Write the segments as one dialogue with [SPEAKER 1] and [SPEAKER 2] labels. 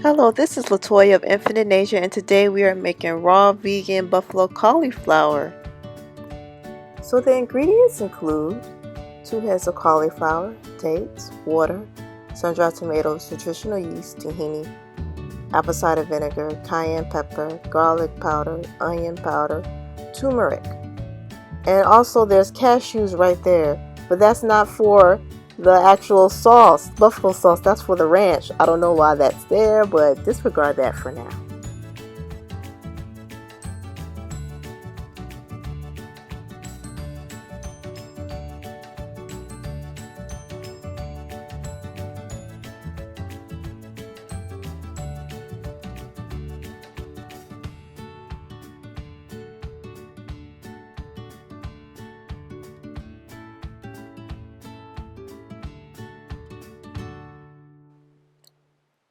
[SPEAKER 1] Hello, this is Latoya of Infinite Nature, and today we are making raw vegan buffalo cauliflower. So the ingredients include 2 heads of cauliflower, dates, water, sun-dried tomatoes, nutritional yeast, tahini, apple cider vinegar, cayenne pepper, garlic powder, onion powder, turmeric. And also there's cashews right there, but that's not for the actual sauce, buffalo sauce. That's for the ranch. I don't know why that's there, but disregard that for now.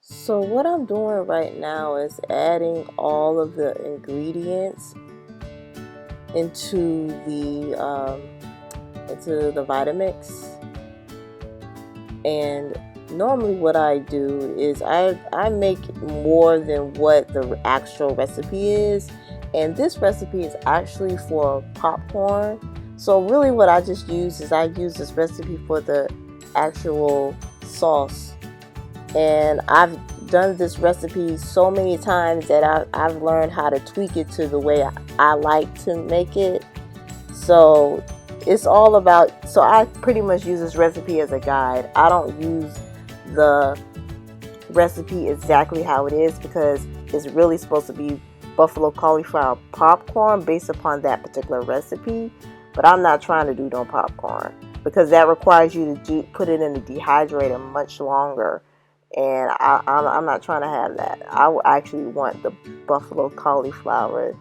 [SPEAKER 1] So what I'm doing right now is adding all of the ingredients into the Vitamix. And normally what I do is I make more than what the actual recipe is, and this recipe is actually for popcorn. So really what I just use is I use this recipe for the actual sauce, and I've done this recipe so many times that I've learned how to tweak it to the way I like to make it. So it's all about, so I pretty much use this recipe as a guide. I don't use the recipe exactly how it is because it's really supposed to be buffalo cauliflower popcorn based upon that particular recipe. But I'm not trying to do no popcorn because that requires you to put it in the dehydrator much longer. And I'm not trying to have that. I actually want the buffalo cauliflower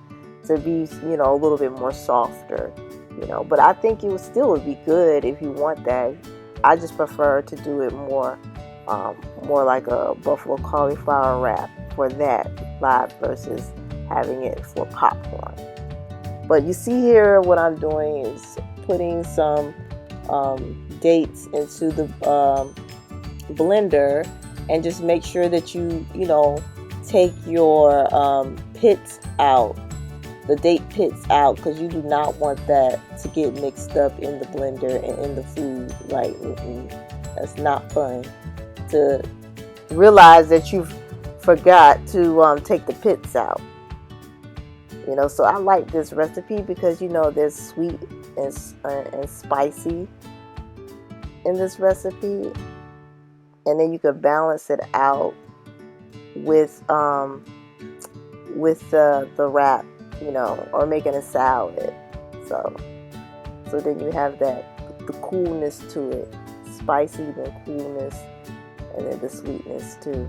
[SPEAKER 1] to be, a little bit more softer, But I think it would be good if you want that. I just prefer to do it more like a buffalo cauliflower wrap for that live versus having it for popcorn. But you see here, what I'm doing is putting some dates into the blender, and just make sure that you take your pits out, the date pits out, because you do not want that to get mixed up in the blender and in the food. Like, that's not fun to realize that you forgot to take the pits out. So I like this recipe because there's sweet and spicy in this recipe, and then you could balance it out with the wrap, or making a salad. So then you have the coolness to it, spicy, then coolness, and then the sweetness too.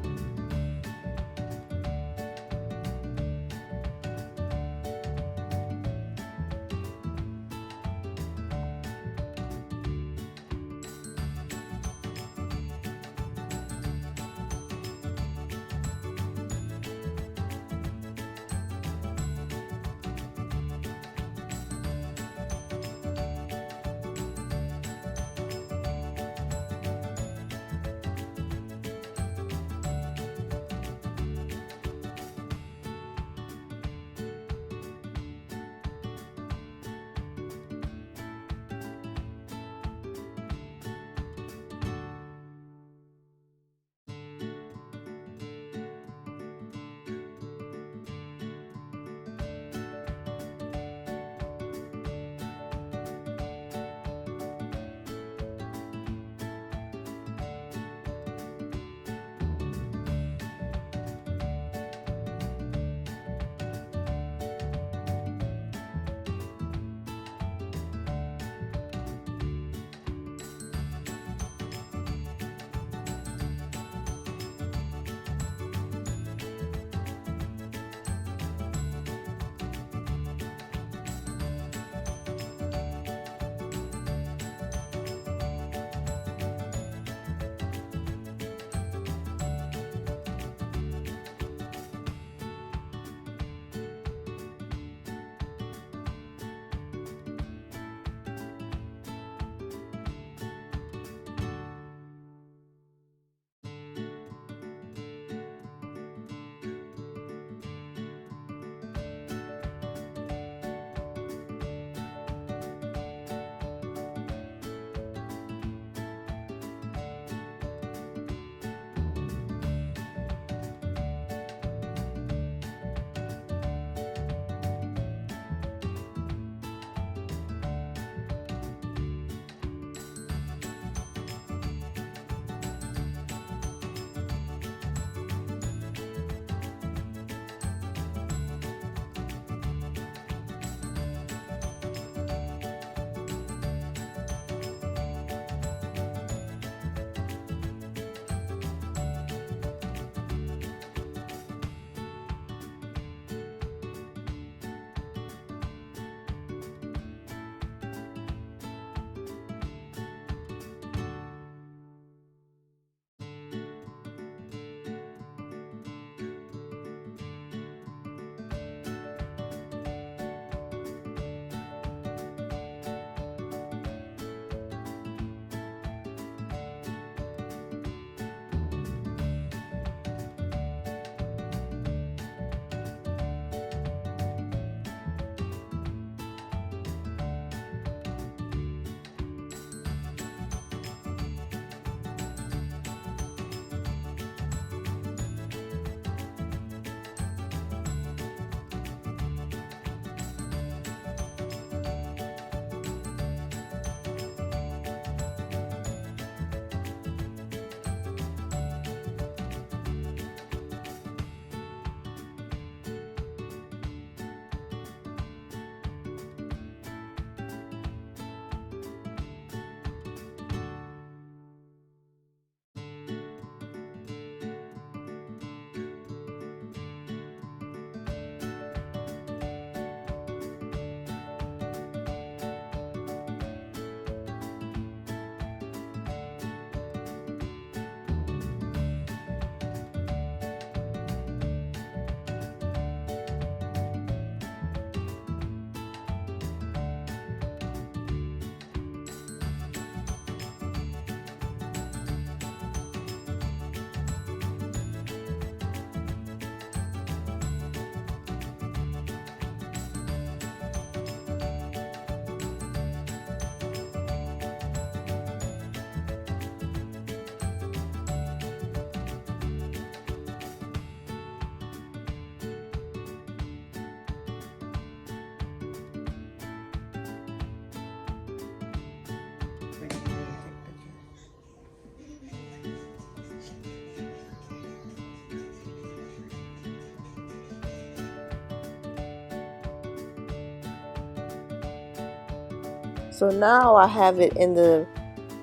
[SPEAKER 1] So now I have it in the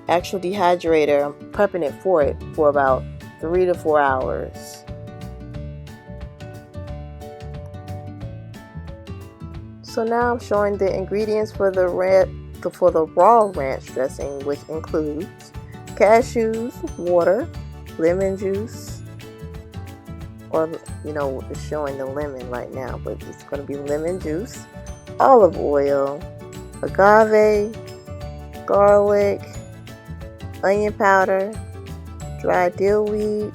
[SPEAKER 1] actual dehydrator. I'm prepping it for about 3 to 4 hours. So now I'm showing the ingredients for the raw ranch dressing, which includes cashews, water, lemon juice, or it's showing the lemon right now, but it's going to be lemon juice, olive oil, agave, garlic, onion powder, dry dill weed,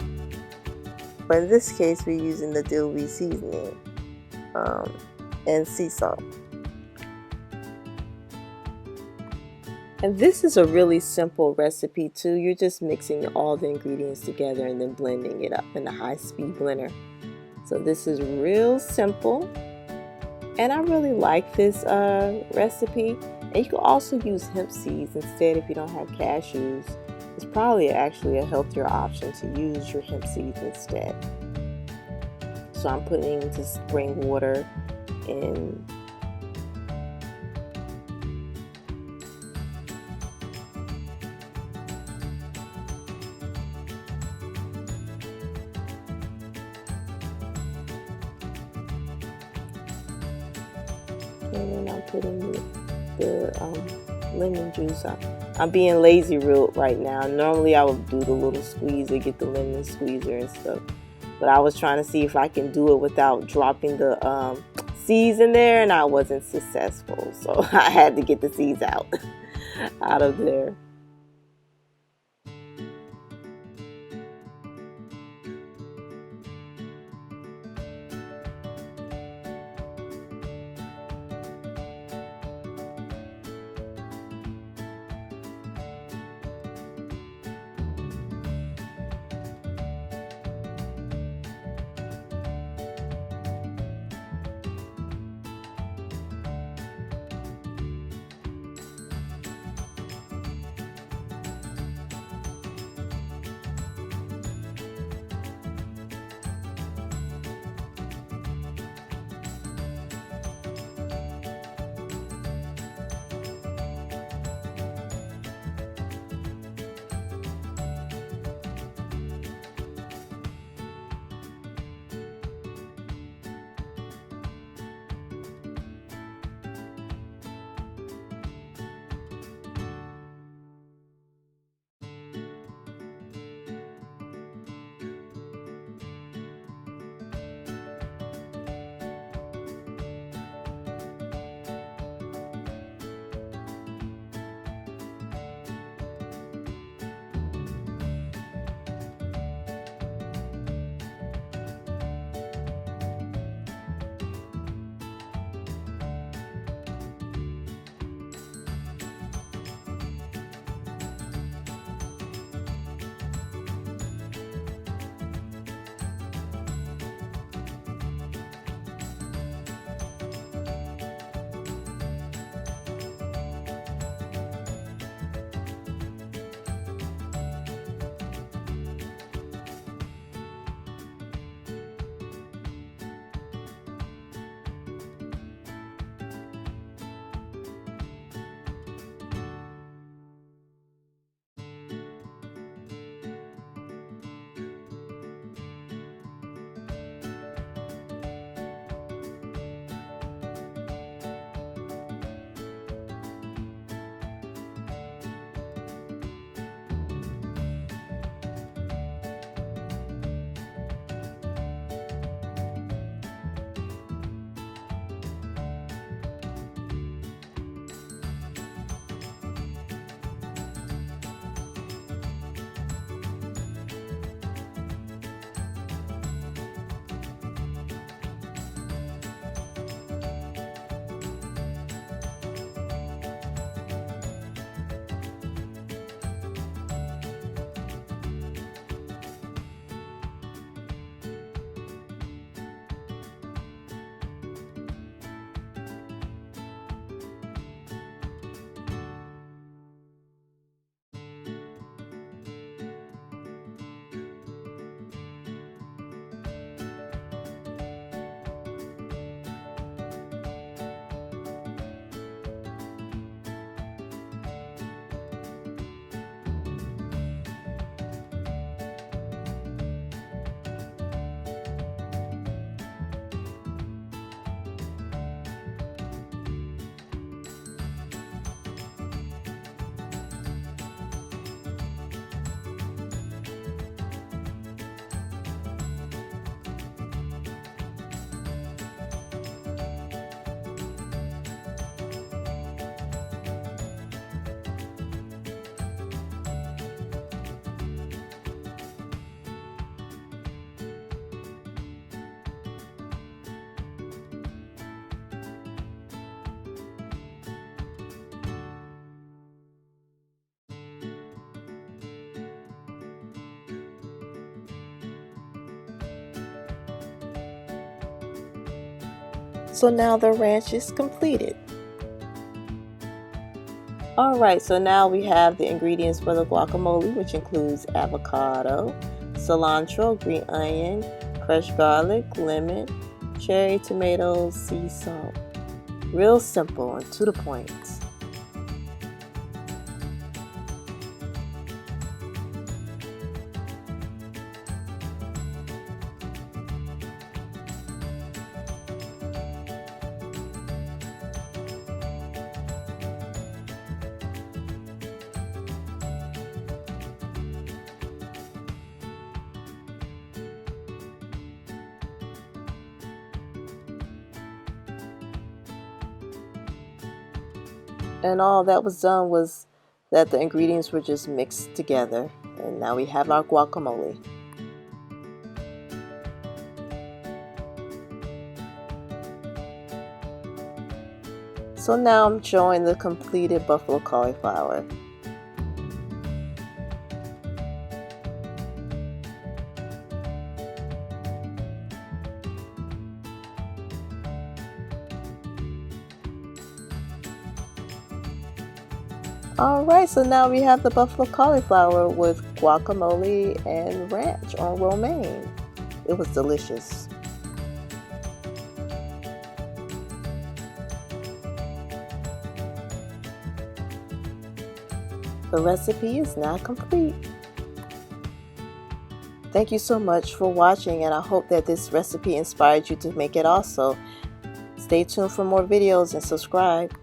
[SPEAKER 1] but in this case we're using the dill weed seasoning, and sea salt. And this is a really simple recipe too. You're just mixing all the ingredients together and then blending it up in a high-speed blender. So this is real simple, and I really like this recipe. And you can also use hemp seeds instead if you don't have cashews. It's probably actually a healthier option to use your hemp seeds instead. So I'm putting into spring water in. And then I'm putting the lemon juice. I'm being lazy right now. Normally I would do the little squeezer, get the lemon squeezer and stuff. But I was trying to see if I can do it without dropping the seeds in there, and I wasn't successful. So I had to get the seeds out of there. So now the ranch is completed. Alright, so now we have the ingredients for the guacamole, which includes avocado, cilantro, green onion, crushed garlic, lemon, cherry tomatoes, sea salt. Real simple and to the point. And all that was done was that the ingredients were just mixed together, and now we have our guacamole. So now I'm showing the completed buffalo cauliflower. Alright, so now we have the buffalo cauliflower with guacamole and ranch on romaine. It was delicious. The recipe is now complete. Thank you so much for watching, and I hope that this recipe inspired you to make it also. Stay tuned for more videos and subscribe.